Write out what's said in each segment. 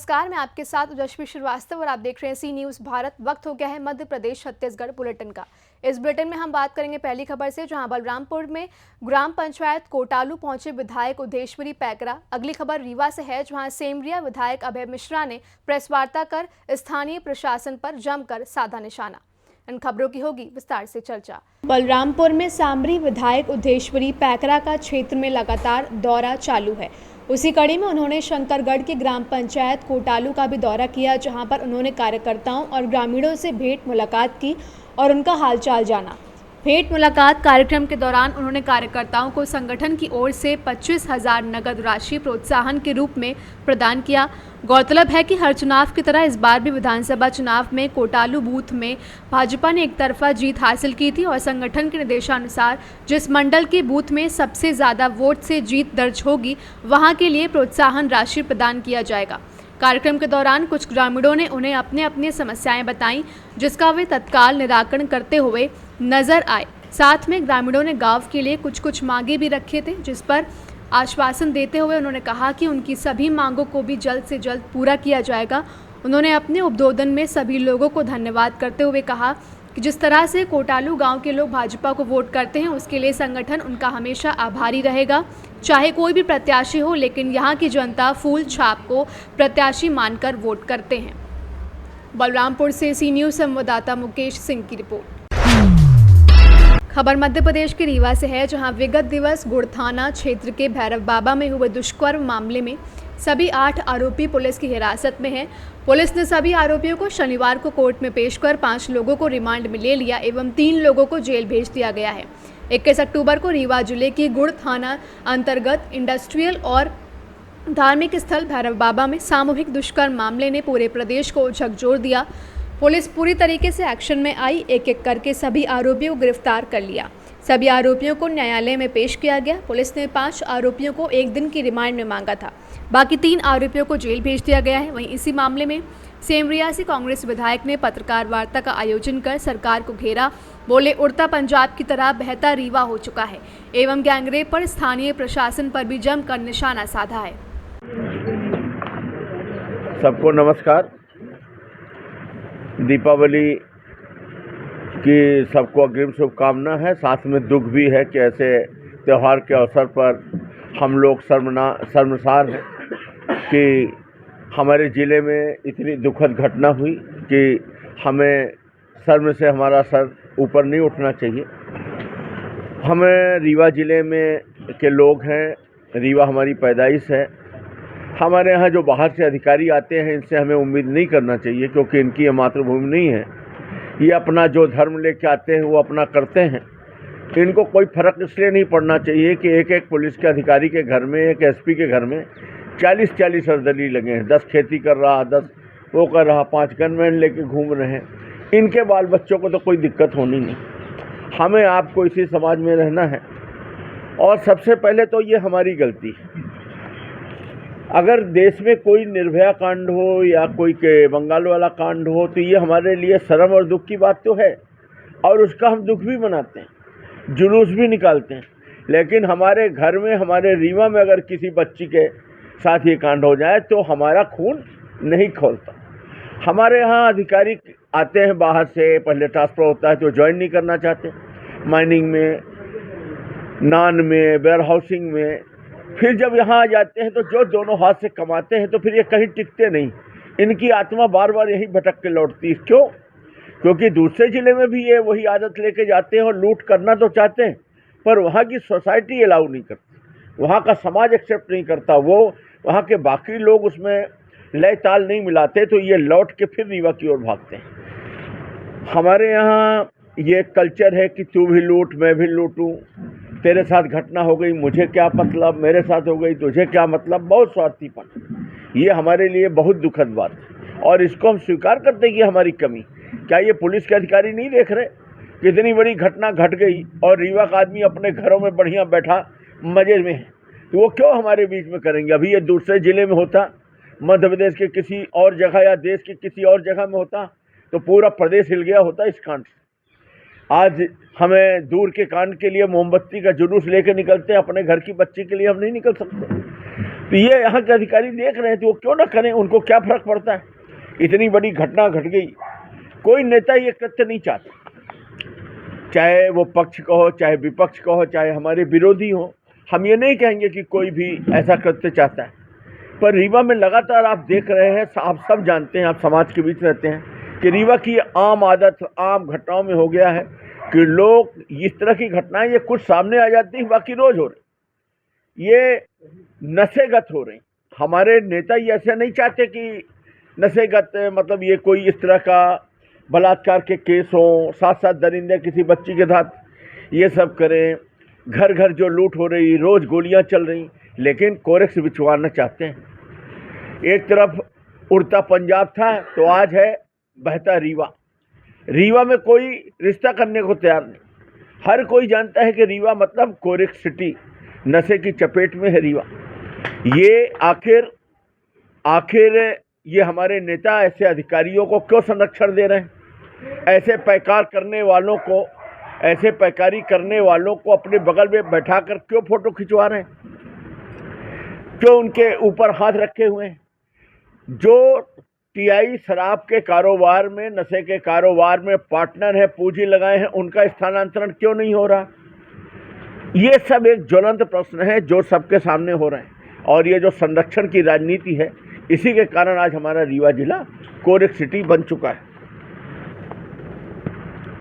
नमस्कार, मैं आपके साथ यशस्वी श्रीवास्तव और आप देख रहे हैं सी न्यूज़ भारत। वक्त हो गया है मध्य प्रदेश छत्तीसगढ़ बुलेटिन का। इस बुलेटिन में हम बात करेंगे पहली खबर से, जहां बलरामपुर में ग्राम पंचायत कोटालू पहुंचे विधायक उदेश्वरी पैकरा। अगली खबर रीवा से है, जहां सेमरिया विधायक अभय मिश्रा ने प्रेस वार्ता कर स्थानीय प्रशासन पर जमकर साधा निशाना। इन खबरों की होगी विस्तार से चर्चा। बलरामपुर में सामरी विधायक उदेश्वरी पैकरा का क्षेत्र में लगातार दौरा चालू है। उसी कड़ी में उन्होंने शंकरगढ़ के ग्राम पंचायत कोटालू का भी दौरा किया, जहां पर उन्होंने कार्यकर्ताओं और ग्रामीणों से भेंट मुलाकात की और उनका हालचाल जाना। भेंट मुलाकात कार्यक्रम के दौरान उन्होंने कार्यकर्ताओं को संगठन की ओर से 25,000 नगद राशि प्रोत्साहन के रूप में प्रदान किया। गौरतलब है कि हर चुनाव की तरह इस बार भी विधानसभा चुनाव में कोटालू बूथ में भाजपा ने एक तरफा जीत हासिल की थी और संगठन के निर्देशानुसार जिस मंडल के बूथ में सबसे ज़्यादा वोट से जीत दर्ज होगी वहां के लिए प्रोत्साहन राशि प्रदान किया जाएगा। कार्यक्रम के दौरान कुछ ग्रामीणों ने उन्हें अपने अपनी समस्याएं बताईं, जिसका वे तत्काल निराकरण करते हुए नजर आए। साथ में ग्रामीणों ने गांव के लिए कुछ मांगे भी रखे थे, जिस पर आश्वासन देते हुए उन्होंने कहा कि उनकी सभी मांगों को भी जल्द से जल्द पूरा किया जाएगा। उन्होंने अपने उद्बोधन में सभी लोगों को धन्यवाद करते हुए कहा कि जिस तरह से कोटालू गांव के लोग भाजपा को वोट करते हैं, उसके लिए संगठन उनका हमेशा आभारी रहेगा, चाहे कोई भी प्रत्याशी हो। लेकिन यहां की जनता फूल छाप को प्रत्याशी मानकर वोट करते हैं। बलरामपुर से सी न्यूज़ संवाददाता मुकेश सिंह की रिपोर्ट। खबर मध्य प्रदेश के रीवा से है, जहां विगत दिवस गुड़ थाना क्षेत्र के भैरव बाबा में हुए दुष्कर्म मामले में सभी 8 आरोपी पुलिस की हिरासत में हैं। पुलिस ने सभी आरोपियों को शनिवार को कोर्ट में पेश कर 5 लोगों को रिमांड में ले लिया एवं 3 लोगों को जेल भेज दिया गया है। 21 अक्टूबर को रीवा जिले की गुड़ थाना अंतर्गत इंडस्ट्रियल और धार्मिक स्थल भैरव बाबा में सामूहिक दुष्कर्म मामले ने पूरे प्रदेश को झकझोर दिया। पुलिस पूरी तरीके से एक्शन में आई, एक एक करके सभी आरोपियों को गिरफ्तार कर लिया। सभी आरोपियों को न्यायालय में पेश किया गया। पुलिस ने 5 आरोपियों को 1 दिन की रिमांड में मांगा था, बाकी 3 आरोपियों को जेल भेज दिया गया है। वहीं इसी मामले में सेमरिया से कांग्रेस विधायक ने पत्रकार वार्ता का आयोजन कर सरकार को घेरा। बोले, उड़ता पंजाब की तरह बहता रीवा हो चुका है एवं गैंगरेप पर स्थानीय प्रशासन पर भी जमकर निशाना साधा है। सबको नमस्कार। दीपावली की सबको अग्रिम शुभकामना है। साथ में दुख भी है कि ऐसे त्यौहार के अवसर पर हम लोग शर्मसार हैं कि हमारे ज़िले में इतनी दुखद घटना हुई कि हमें शर्म से हमारा सर ऊपर नहीं उठना चाहिए। हमें रीवा ज़िले में के लोग हैं, रीवा हमारी पैदाइश है। हमारे यहाँ जो बाहर से अधिकारी आते हैं, इनसे हमें उम्मीद नहीं करना चाहिए, क्योंकि इनकी ये मातृभूमि नहीं है। ये अपना जो धर्म लेके आते हैं वो अपना करते हैं। इनको कोई फ़र्क इसलिए नहीं पड़ना चाहिए कि एक एक पुलिस के अधिकारी के घर में, एक एसपी के घर में 40-40 सर्जरी लगे हैं। 10 खेती कर रहा, 10 वो कर रहा, 5 गनमैन लेके घूम रहे हैं। इनके बाल बच्चों को तो कोई दिक्कत होनी नहीं। हमें आपको इसी समाज में रहना है और सबसे पहले तो ये हमारी गलती है। अगर देश में कोई निर्भया कांड हो या कोई के बंगाल वाला कांड हो, तो ये हमारे लिए शर्म और दुख की बात तो है और उसका हम दुख भी मनाते हैं, जुलूस भी निकालते हैं। लेकिन हमारे घर में, हमारे रीवा में अगर किसी बच्ची के साथ ये कांड हो जाए तो हमारा खून नहीं खौलता। हमारे यहाँ अधिकारी आते हैं बाहर से, पहले ट्रांसफ़र होता है तो ज्वाइन नहीं करना चाहते, माइनिंग में, नान में, वेयर हाउसिंग में। फिर जब यहाँ आ जाते हैं तो जो दोनों हाथ से कमाते हैं तो फिर ये कहीं टिकते नहीं। इनकी आत्मा बार बार यही भटक के लौटती है। क्यों? क्योंकि दूसरे ज़िले में भी ये वही आदत लेके जाते हैं और लूट करना तो चाहते हैं, पर वहाँ की सोसाइटी अलाउ नहीं करती, वहाँ का समाज एक्सेप्ट नहीं करता, वो वहाँ के बाकी लोग उसमें लय ताल नहीं मिलाते, तो ये लौट के फिर रीवा की ओर भागते हैं। हमारे यहाँ ये कल्चर है कि तू भी लूट, मैं भी लूटूँ, तेरे साथ घटना हो गई मुझे क्या मतलब, मेरे साथ हो गई तुझे क्या मतलब। बहुत स्वार्थीपन, ये हमारे लिए बहुत दुखद बात है और इसको हम स्वीकार करते हैं कि हमारी कमी। क्या ये पुलिस के अधिकारी नहीं देख रहे कितनी बड़ी घटना घट गई और रीवा का आदमी अपने घरों में बढ़िया बैठा मज़े में है, तो वो क्यों हमारे बीच में करेंगे? अभी ये दूसरे ज़िले में होता, मध्य प्रदेश के किसी और जगह या देश के किसी और जगह में होता, तो पूरा प्रदेश हिल गया होता इस कांड से। आज हमें दूर के कांड के लिए मोमबत्ती का जुलूस लेके निकलते हैं, अपने घर की बच्ची के लिए हम नहीं निकल सकते। तो ये यहाँ के अधिकारी देख रहे हैं तो वो क्यों ना करें, उनको क्या फर्क पड़ता है। इतनी बड़ी घटना घट गई, कोई नेता ये कृत्य नहीं चाहता, चाहे वो पक्ष का हो, चाहे विपक्ष का हो, चाहे हमारे विरोधी हो। हम ये नहीं कहेंगे कि कोई भी ऐसा कृत्य चाहता है, पर रीवा में लगातार आप देख रहे हैं, आप सब जानते हैं, आप समाज के बीच रहते हैं कि रीवा की आम आदत, आम घटनाओं में हो गया है कि लोग इस तरह की घटनाएं ये कुछ सामने आ जाती है, बाकी रोज हो रही, ये नशेगत हो रही। हमारे नेता ये ऐसे नहीं चाहते कि नशेगत मतलब ये कोई इस तरह का बलात्कार के केस हो, साथ साथ दरिंदे किसी बच्ची के साथ ये सब करें, घर घर जो लूट हो रही, रोज गोलियां चल रही, लेकिन कोरेक्स बिछवाना चाहते हैं। एक तरफ उड़ता पंजाब था तो आज है बहता रीवा। रीवा में कोई रिश्ता करने को तैयार नहीं, हर कोई जानता है कि रीवा मतलब कोरेक्स सिटी, नशे की चपेट में है रीवा। ये आखिर ये हमारे नेता ऐसे अधिकारियों को क्यों संरक्षण दे रहे हैं? ऐसे पैकारी करने वालों को अपने बगल में बैठाकर क्यों फोटो खिंचवा रहे हैं? क्यों उनके ऊपर हाथ रखे हुए हैं? जो टीआई शराब के कारोबार में, नशे के कारोबार में पार्टनर है, पूंजी लगाए हैं, उनका स्थानांतरण क्यों नहीं हो रहा? ये सब एक ज्वलंत प्रश्न है जो सबके सामने हो रहे हैं, और ये जो संरक्षण की राजनीति है, इसी के कारण आज हमारा रीवा जिला कोरेक्स सिटी बन चुका है।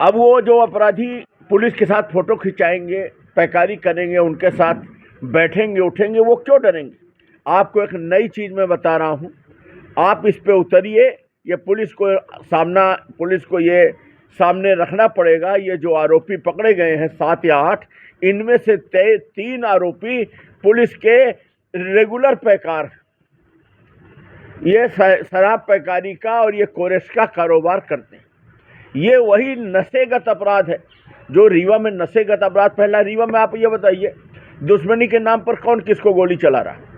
अब वो जो अपराधी पुलिस के साथ फोटो खिंचाएंगे, पैकारी करेंगे, उनके साथ बैठेंगे उठेंगे, वो क्यों डरेंगे? आपको एक नई चीज़ मैं बता रहा हूँ, आप इस पे उतरिए। ये पुलिस को ये सामने रखना पड़ेगा। ये जो आरोपी पकड़े गए हैं 7 या 8, इनमें से 3 आरोपी पुलिस के रेगुलर पैकार, ये शराब पैकारी का और ये कोरेक्स का कारोबार करते हैं। ये वही नशेगत अपराध है जो रीवा में नशेगत अपराध पहला। रीवा में आप ये बताइए, दुश्मनी के नाम पर कौन किसको गोली चला रहा है?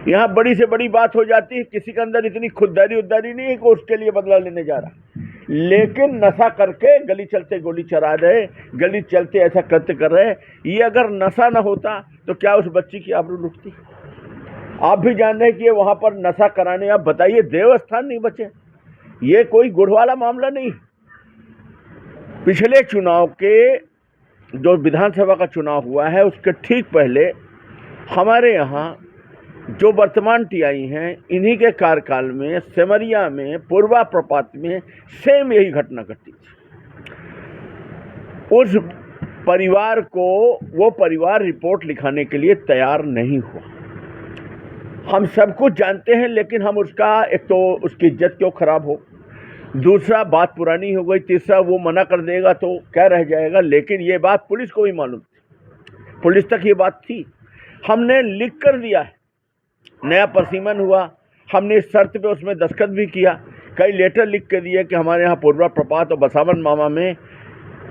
यहाँ बड़ी से बड़ी बात हो जाती है, किसी के अंदर इतनी खुददारी नहीं है कि उसके लिए बदला लेने जा रहा, लेकिन नशा करके गली चलते गोली चला रहे, गली चलते ऐसा कृत्य कर रहे। ये अगर नशा न होता तो क्या उस बच्ची की आबरू लुटती? आप भी जान रहे हैं कि वहाँ पर नशा कराने, आप बताइए, देवस्थान नहीं बचे। ये कोई गुड़ वाला मामला नहीं। पिछले चुनाव के जो विधानसभा का चुनाव हुआ है उसके ठीक पहले हमारे यहाँ जो वर्तमान टीआई हैं, इन्हीं के कार्यकाल में सेमरिया में, पूर्वा प्रपात में सेम यही घटना घटी थी। उस परिवार को वो परिवार रिपोर्ट लिखाने के लिए तैयार नहीं हुआ। हम सब कुछ जानते हैं, लेकिन हम उसका, एक तो उसकी इज्जत क्यों खराब हो, दूसरा बात पुरानी हो गई, तीसरा वो मना कर देगा तो क्या रह जाएगा। लेकिन ये बात पुलिस को भी मालूम थी, पुलिस तक ये बात थी। हमने लिख कर दिया है, नया परसीमन हुआ, हमने इस शर्त पे उसमें दस्तखत भी किया, कई लेटर लिख के दिए कि हमारे यहाँ पूर्वा प्रपात और बसावन मामा में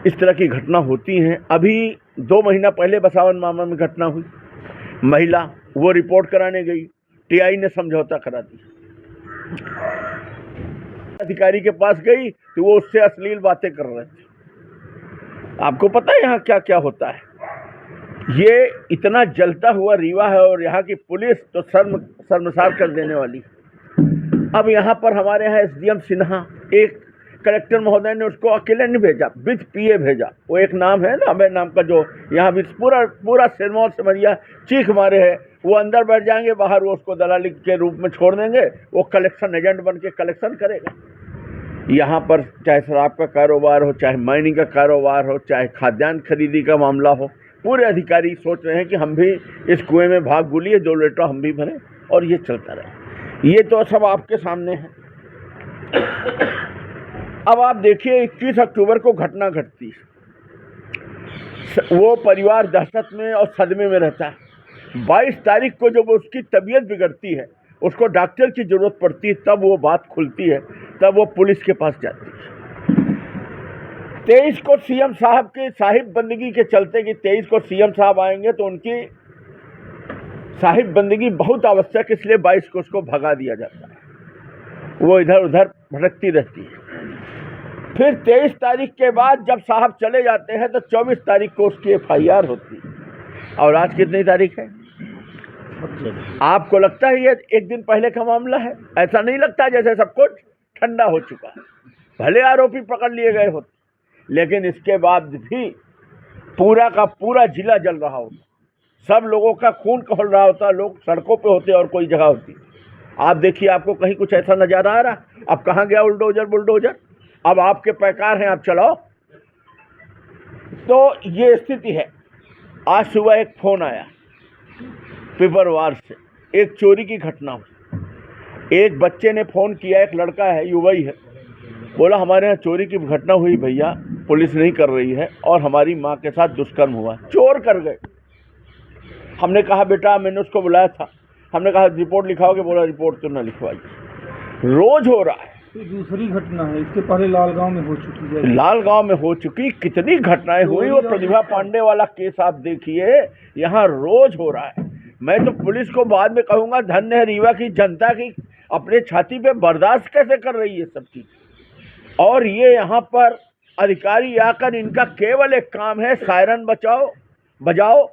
इस तरह की घटना होती हैं। अभी 2 महीना पहले बसावन मामा में घटना हुई, महिला वो रिपोर्ट कराने गई, टीआई ने समझौता करा दिया। अधिकारी के पास गई तो वो उससे अश्लील बातें कर रहे थे। आपको पता है यहाँ क्या क्या होता है? ये इतना जलता हुआ रीवा है और यहाँ की पुलिस तो शर्मसार कर देने वाली। अब यहाँ पर हमारे यहाँ एसडीएम सिन्हा, एक कलेक्टर महोदय ने उसको अकेले नहीं भेजा, विथ पीए भेजा। वो एक नाम है ना, अभय नाम का, जो यहाँ भी पूरा सिरमौर सिमरिया चीख मारे है। वो अंदर बैठ जाएंगे, बाहर वो उसको दलाली के रूप में छोड़ देंगे, वो कलेक्शन एजेंट बन के कलेक्शन करेगा। यहाँ पर चाहे शराब का कारोबार हो, चाहे माइनिंग का कारोबार हो, चाहे खाद्यान्न खरीदी का मामला हो, पूरे अधिकारी सोच रहे हैं कि हम भी इस कुएं में भाग गुलिए, 2 लीटर हम भी भरें, और ये चलता रहे। ये तो सब आपके सामने है। अब आप देखिए, 21 अक्टूबर को घटना घटती, वो परिवार दहशत में और सदमे में रहता है। 22 तारीख को जब उसकी तबीयत बिगड़ती है, उसको डॉक्टर की जरूरत पड़ती है, तब वो बात खुलती है, तब वो पुलिस के पास जाती है। 23 को सीएम साहब की साहिब बंदगी के चलते कि 23 को सीएम साहब आएंगे तो उनकी साहिब बंदगी बहुत आवश्यक, इसलिए 22 को उसको भगा दिया जाता है, वो इधर उधर भटकती रहती है। फिर 23 तारीख के बाद जब साहब चले जाते हैं तो 24 तारीख को उसकी FIR होती है। और आज कितनी तारीख है? आपको लगता है ये एक दिन पहले का मामला है? ऐसा नहीं लगता जैसे सब कुछ ठंडा हो चुका है। भले आरोपी पकड़ लिए गए होते, लेकिन इसके बाद भी पूरा का पूरा जिला जल रहा होता, सब लोगों का खून खौल रहा होता, लोग सड़कों पे होते और कोई जगह होती। आप देखिए, आपको कहीं कुछ ऐसा नज़ारा आ रहा? अब कहाँ गया उल्डोजर बुलडोजर? अब आपके पैकार हैं, आप चलाओ। तो ये स्थिति है। आज सुबह एक फ़ोन आया पिपरवार से, एक चोरी की घटना हुई। एक बच्चे ने फ़ोन किया, एक लड़का है, युवा ही है, बोला हमारे यहाँ चोरी की घटना हुई भैया, पुलिस नहीं कर रही है और हमारी माँ के साथ दुष्कर्म हुआ, चोर कर गए। हमने कहा बेटा, मैंने उसको बुलाया था, हमने कहा रिपोर्ट लिखाओगे? बोला रिपोर्ट तो ना लिखवाई। रोज हो रहा है। तो दूसरी घटना है, इसके पहले लालगांव में हो चुकी है। लालगांव में हो चुकी, कितनी घटनाएं हुई। वो प्रतिभा पांडे वाला केस आप देखिए, यहाँ रोज हो रहा है। मैं तो पुलिस को बाद में कहूँगा, धन्य है रीवा की जनता की अपने छाती पे बर्दाश्त कैसे कर रही है सब चीज़। और ये यहाँ पर अधिकारी आकर, इनका केवल एक काम है, सायरन बजाओ,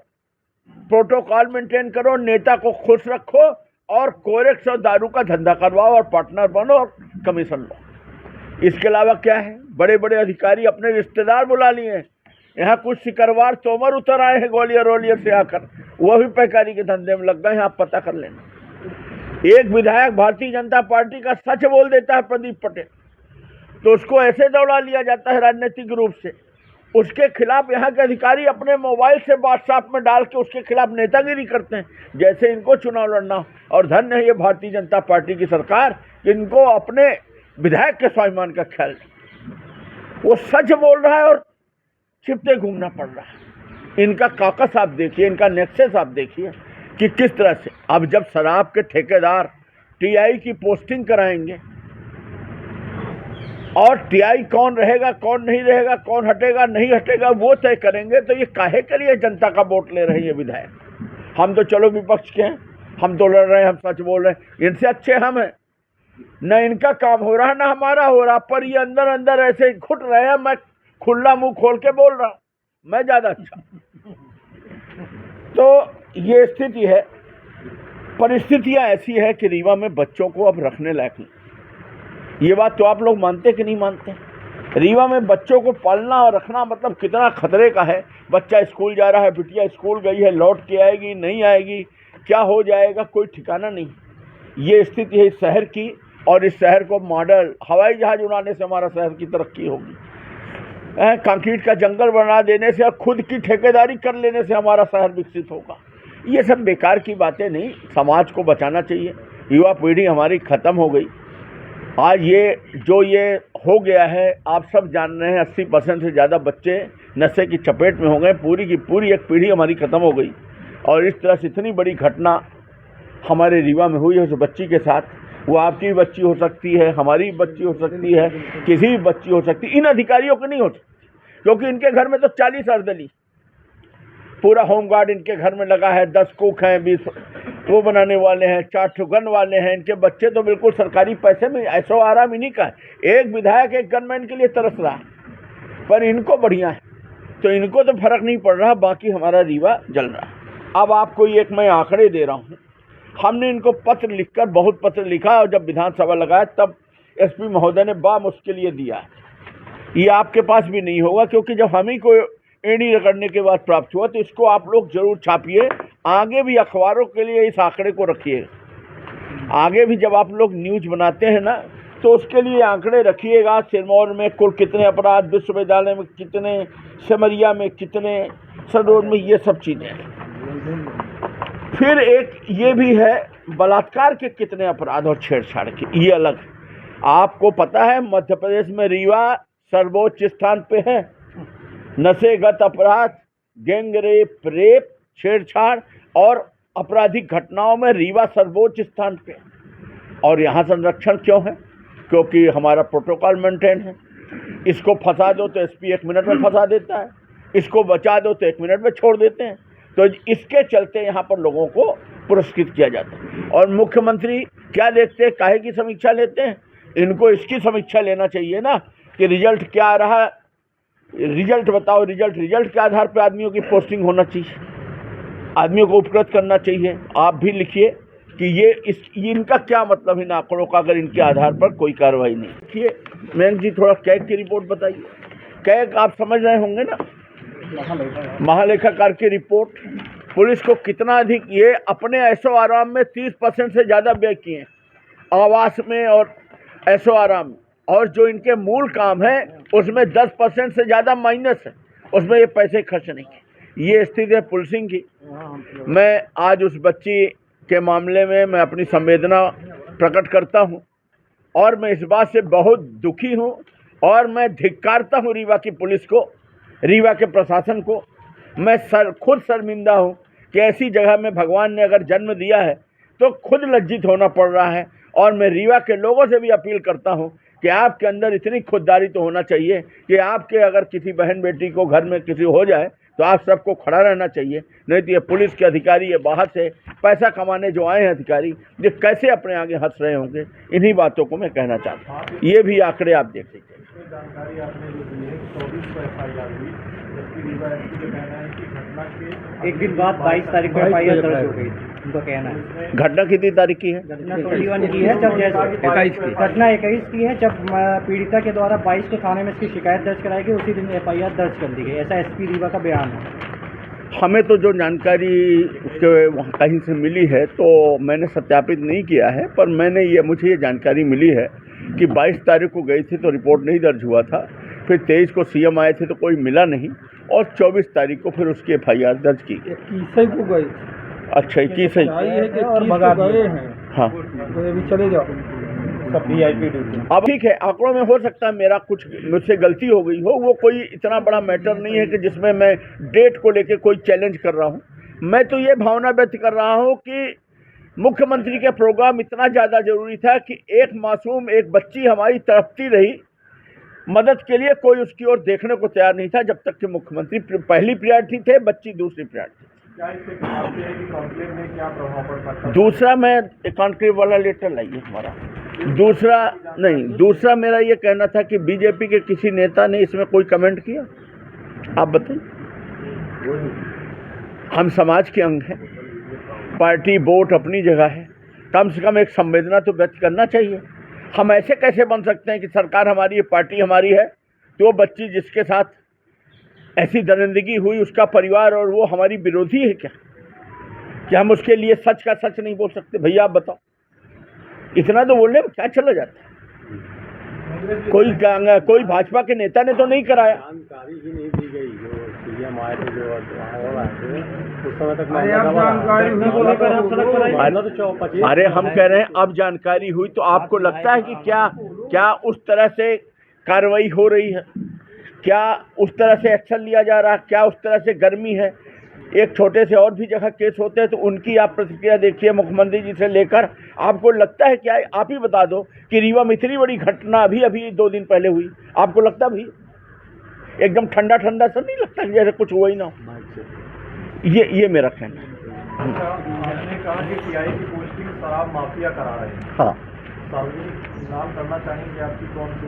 प्रोटोकॉल मेंटेन करो, नेता को खुश रखो और कोरेक्स और दारू का धंधा करवाओ और पार्टनर बनो और कमीशन लो। इसके अलावा क्या है? बड़े बड़े अधिकारी अपने रिश्तेदार बुला लिए हैं। यहाँ कुछ सिकरवार तोमर उतर आए हैं ग्वालियर से आकर, वह भी पैकारी के धंधे में लग गए हैं, आप पता कर लेना। एक विधायक भारतीय जनता पार्टी का सच बोल देता है, प्रदीप पटेल, तो उसको ऐसे दौड़ा लिया जाता है राजनीतिक रूप से। उसके खिलाफ यहाँ के अधिकारी अपने मोबाइल से व्हाट्सएप में डाल के उसके खिलाफ नेतागिरी करते हैं, जैसे इनको चुनाव लड़ना हो। और धन्य है ये भारतीय जनता पार्टी की सरकार, इनको अपने विधायक के स्वाभिमान का ख्याल नहीं। वो सच बोल रहा है और छिपते घूमना पड़ रहा है। इनका काकस आप देखिए, इनका नेक्सस आप देखिए कि किस तरह से। अब जब शराब के ठेकेदार टीआई की पोस्टिंग कराएंगे और टीआई कौन रहेगा, कौन नहीं रहेगा, कौन हटेगा नहीं हटेगा, वो तय करेंगे, तो ये काहे के लिए जनता का वोट ले रहे हैं विधायक? हम तो चलो विपक्ष के हैं, हम तो लड़ रहे हैं, हम सच बोल रहे हैं, इनसे अच्छे हम हैं। न इनका काम हो रहा, न हमारा हो रहा, पर ये अंदर अंदर ऐसे घुट रहे हैं। मैं खुला मुंह खोल के बोल रहा हूँ, मैं ज़्यादा अच्छा। तो ये स्थिति है। परिस्थितियाँ ऐसी है कि रीवा में बच्चों को अब रखने लायक नहीं। ये बात तो आप लोग मानते कि नहीं मानते? रीवा में बच्चों को पालना और रखना मतलब कितना खतरे का है। बच्चा स्कूल जा रहा है, बिटिया स्कूल गई है, लौट के आएगी नहीं आएगी, क्या हो जाएगा, कोई ठिकाना नहीं। ये स्थिति है इस शहर की, और इस शहर को मॉडल हवाई जहाज उड़ाने से हमारा शहर की तरक्की होगी, कंक्रीट का जंगल बना देने से और खुद की ठेकेदारी कर लेने से हमारा शहर विकसित होगा। ये सब बेकार की बातें नहीं, समाज को बचाना चाहिए। युवा पीढ़ी हमारी ख़त्म हो गई। आज ये हो गया है, आप सब जान रहे हैं, 80% से ज़्यादा बच्चे नशे की चपेट में हो गए। पूरी की पूरी एक पीढ़ी हमारी ख़त्म हो गई। और इस तरह से इतनी बड़ी घटना हमारे रीवा में हुई है उस बच्ची के साथ। वो आपकी भी बच्ची हो सकती है, हमारी भी बच्ची हो सकती है, किसी भी बच्ची हो सकती है। इन अधिकारियों की नहीं हो सकती, क्योंकि इनके घर में तो 40 अर्दली, पूरा होमगार्ड इनके घर में लगा है, 10 कुक हैं, 20 वो बनाने वाले हैं, 4 गन वाले हैं। इनके बच्चे तो बिल्कुल सरकारी पैसे में ऐसो आराम इन्हीं का है। एक विधायक एक गनमैन के लिए तरस रहा है, पर इनको बढ़िया है, तो इनको तो फर्क नहीं पड़ रहा, बाकी हमारा रीवा जल रहा है। अब आपको एक मैं आंकड़े दे रहा हूँ। हमने इनको पत्र लिखकर, बहुत पत्र लिखा, और जब विधानसभा लगाया तब एसपी महोदय ने बामुश्किल ये दिया है। ये आपके पास भी नहीं होगा, क्योंकि जब हम ही को एडी रगड़ने के बाद प्राप्त हुआ, तो इसको आप लोग जरूर छापिए, आगे भी अखबारों के लिए इस आंकड़े को रखिए। आगे भी जब आप लोग न्यूज बनाते हैं ना, तो उसके लिए आंकड़े रखिएगा। सिरमौर में कुल कितने अपराध, विश्वविद्यालय में कितने, सिमरिया में कितने, सदोर में, ये सब चीज़ें। फिर एक ये भी है, बलात्कार के कितने अपराध और छेड़छाड़ के, ये अलग। आपको पता है मध्य प्रदेश में रीवा सर्वोच्च स्थान पे है। नशेगत अपराध, गैंगरेप, छेड़छाड़ और आपराधिक घटनाओं में रीवा सर्वोच्च स्थान पे। और यहाँ संरक्षण क्यों है? क्योंकि हमारा प्रोटोकॉल मेंटेन है। इसको फंसा दो तो एसपी 1 मिनट में फंसा देता है, इसको बचा दो तो 1 मिनट में छोड़ देते हैं। तो इसके चलते यहाँ पर लोगों को पुरस्कृत किया जाता है। और मुख्यमंत्री क्या देखते हैं, काहे की समीक्षा लेते हैं? इनको इसकी समीक्षा लेना चाहिए ना कि रिजल्ट क्या आ रहा है, रिजल्ट बताओ, रिजल्ट के आधार पर आदमियों की पोस्टिंग होना चाहिए। आदमियों को उपकृत करना चाहिए। आप भी लिखिए कि ये इनका क्या मतलब इन आंकड़ों का, अगर इनके आधार पर कोई कार्रवाई नहीं। देखिए मयंक जी, थोड़ा कैग की रिपोर्ट बताइए। कैग आप समझ रहे होंगे ना, महालेखाकार की रिपोर्ट। पुलिस को कितना अधिक, ये अपने ऐशो आराम में 30% से ज़्यादा व्यय किए, आवास में और ऐशो आराम, और जो इनके मूल काम है उसमें 10% से ज़्यादा माइनस है, उसमें ये पैसे खर्च नहीं किए। ये स्थिति है पुलिसिंग की। मैं आज उस बच्ची के मामले में मैं अपनी संवेदना प्रकट करता हूं, और मैं इस बात से बहुत दुखी हूं, और मैं धिक्कारता हूं रीवा की पुलिस को, रीवा के प्रशासन को। मैं खुद शर्मिंदा हूं कि ऐसी जगह में भगवान ने अगर जन्म दिया है तो खुद लज्जित होना पड़ रहा है। और मैं रीवा के लोगों से भी अपील करता हूं कि आपके अंदर इतनी खुददारी तो होना चाहिए कि आपके अगर किसी बहन बेटी को घर में किसी हो जाए तो आप सबको खड़ा रहना चाहिए। नहीं तो ये पुलिस के अधिकारी, ये बाहर से पैसा कमाने जो आए हैं अधिकारी, ये कैसे अपने आगे हंस रहे होंगे। इन्हीं बातों को मैं कहना चाहता हूँ। ये भी आंकड़े आप देख लीजिए। जानकारी आपने जो दी है 24 को FIR हुई, जबकि रीवा एसपी का कहना है कि घटना के एक दिन बाद 22 तारीख को FIR दर्ज हो गई। उनका कहना है घटना कितनी तारीख की है? घटना 21 की है, जब 21 की घटना 21 की है, जब पीड़िता के द्वारा 22 को थाने में इसकी शिकायत दर्ज कराई गई, उसी दिन FIR दर्ज कर दी गई। ऐसा एसपी रीवा का बयान है। हमें तो जो जानकारी उसके वहाँ कहीं से मिली है तो मैंने सत्यापित नहीं किया है, पर मुझे ये जानकारी मिली है कि 22 तारीख को गई थी तो रिपोर्ट नहीं दर्ज हुआ था, फिर 23 को CM आए थे तो कोई मिला नहीं, और 24 तारीख को फिर उसकी FIR दर्ज की गई। 21 को गए। अच्छा, 21 और भगा गए हैं। हाँ, तो अभी चले जाओ सब VIP ड्यूटी। अब ठीक है, आंकड़ों में हो सकता है मेरा कुछ मुझसे गलती हो गई हो, वो कोई इतना बड़ा मैटर नहीं है कि जिसमें मैं डेट को लेके कोई चैलेंज कर रहा हूँ। मैं तो ये भावना व्यक्त कर रहा हूँ कि मुख्यमंत्री के प्रोग्राम इतना ज़्यादा जरूरी था कि एक मासूम, एक बच्ची हमारी तड़पती रही, मदद के लिए कोई उसकी ओर देखने को तैयार नहीं था, जब तक कि मुख्यमंत्री पहली प्रायोरिटी थे, बच्ची दूसरी प्रायोरिटी। क्या इससे कॉन्क्लेव में क्या प्रभाव पड़ सकता है? दूसरा, मैं कॉन्क्लेव वाला लेटर लाइए हमारा। दूसरा मेरा ये कहना था कि बीजेपी के किसी नेता ने इसमें कोई कमेंट किया? आप बताइए। हम समाज के अंग हैं, पार्टी वोट अपनी जगह है, कम से कम एक संवेदना तो व्यक्त करना चाहिए। हम ऐसे कैसे बन सकते हैं कि सरकार हमारी है, पार्टी हमारी है, तो वो बच्ची जिसके साथ ऐसी दरिंदगी हुई, उसका परिवार और वो हमारी विरोधी है क्या? क्या हम उसके लिए सच का सच नहीं बोल सकते? भैया आप बताओ, इतना तो बोलने में क्या चला जाता है? कोई भाजपा के नेता ने तो नहीं कराया। जानकारी ही नहीं दी गई। जो CM आए थे, जो आए थे, उस समय तक अरे हम कह रहे हैं अब जानकारी हुई, तो आपको लगता है कि क्या उस तरह से कार्रवाई हो रही है? क्या उस तरह से एक्शन लिया जा रहा है? क्या उस तरह से गर्मी है? एक छोटे से और भी जगह केस होते हैं तो उनकी आप प्रतिक्रिया देखिए, मुख्यमंत्री जी से लेकर। आपको लगता है क्या, आप ही बता दो कि रीवा में इतनी बड़ी घटना अभी 2 दिन पहले हुई, आपको लगता भी एकदम ठंडा सा नहीं लगता कि जैसे कुछ हुआ ही ना हो? ये मेरा कहना है। आपने कहा कि TI की पोस्टिंग शराब माफिया करा रहे हैं। हाँ, सार्वजनिक नाम करना चाहेंगे आपकी कौन सी?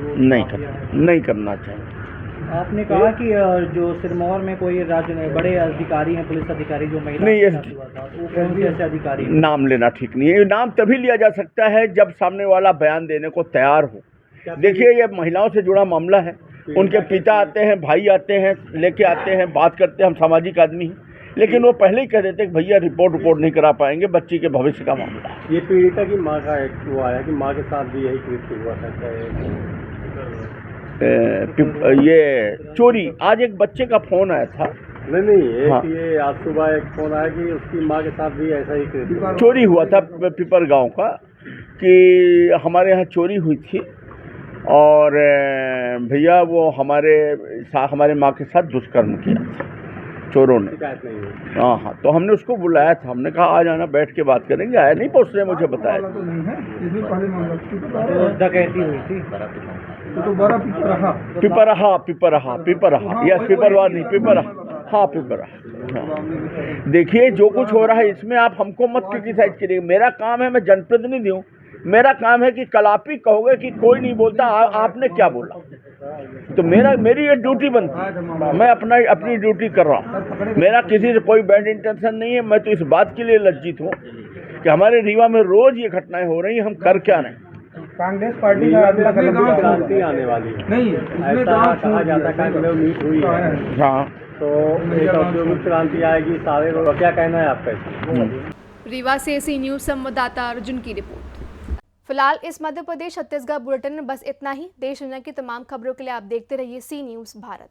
नहीं करना चाहिए। आपने कहा कि जो सिरमौर में कोई बड़े अधिकारी हैं, पुलिस अधिकारी जो महिला नहीं, के साथ हुआ था, वो कौन से ऐसे अधिकारी हैं? नाम लेना ठीक नहीं है। नाम तभी लिया जा सकता है जब सामने वाला बयान देने को तैयार हो। देखिए, ये महिलाओं से जुड़ा मामला है, उनके पिता आते हैं, भाई आते हैं, लेके आते हैं, बात करते हैं, हम सामाजिक आदमी हैं, लेकिन वो पहले ही कह देते कि भैया रिपोर्ट नहीं करा पाएंगे, बच्ची के भविष्य का मामला है। ये पीड़िता की माँ का एक वो आया कि माँ के साथ भी यही कृत्य हुआ था। ये चोरी, आज एक बच्चे का फोन आया था। नहीं, हाँ। ये आज सुबह एक फोन आया कि उसकी माँ के साथ भी ऐसा ही कृत्य चोरी हुआ था पिपर गांव का, कि हमारे यहाँ चोरी हुई थी और भैया वो हमारे माँ के साथ दुष्कर्म किया था चोरों ने। शिकायत नहीं हुई। हाँ, तो हमने उसको बुलाया था, हमने कहा आ जाना, बैठ के बात करेंगे। आया नहीं, पर उसने मुझे बताया। तो नहीं है, इसमें पहले मामला डकैती हुई थी। तो बड़ा पिपरहा, यस, पिपरवार नहीं, पिपरहा। देखिए, जो कुछ हो रहा है इसमें आप हमको मत क्रिटिसाइज करिए। मेरा काम है, मैं जनप्रतिनिधि हूँ, मेरा काम है कि कल आप ही कहोगे कि कोई नहीं बोलता, आपने क्या बोला। तो मेरी ये ड्यूटी बनती है, मैं अपनी ड्यूटी कर रहा हूँ। मेरा किसी से कोई बैड इंटेंशन नहीं है। मैं तो इस बात के लिए लज्जित हूँ कि हमारे रीवा में रोज ये घटनाएं हो रही हैं, हम कर क्या रहे हैं। कांग्रेस पार्टी रीवा में इसमें क्रांति आने वाली है, नहीं ऐसा कहा जाता है कि मीट हुई है, हाँ, तो एक औद्योगिक क्रांति आएगी सारे लोग। क्या कहना है आपका? रीवा से सी न्यूज़ संवाददाता अर्जुन की रिपोर्ट। फिलहाल इस मध्य प्रदेश छत्तीसगढ़ बुलेटिन में बस इतना ही। देश दुनिया की तमाम खबरों के लिए आप देखते रहिए सी न्यूज़ भारत।